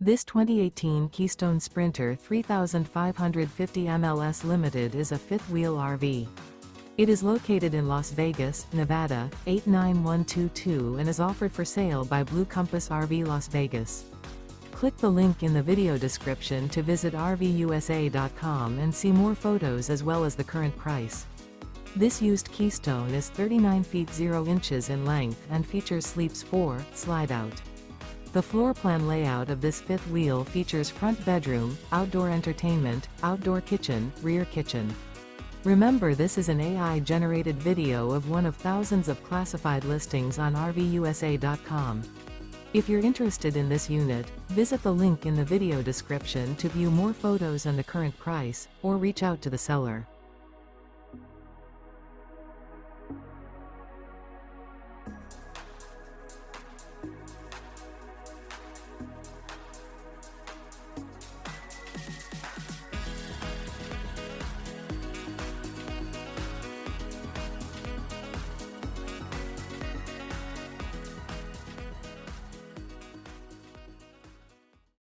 This 2018 Keystone Sprinter 3550 MLS Limited is a fifth-wheel RV. It is located in Las Vegas, Nevada, 89122 and is offered for sale by Blue Compass RV Las Vegas. Click the link in the video description to visit RVUSA.com and see more photos as well as the current price. This used Keystone is 39 feet 0 inches in length and features Sleeps 4, Slideout. The floor plan layout of this fifth wheel features front bedroom, outdoor entertainment, outdoor kitchen, rear kitchen. Remember, this is an AI-generated video of one of thousands of classified listings on RVUSA.com. If you're interested in this unit, visit the link in the video description to view more photos and the current price, or reach out to the seller.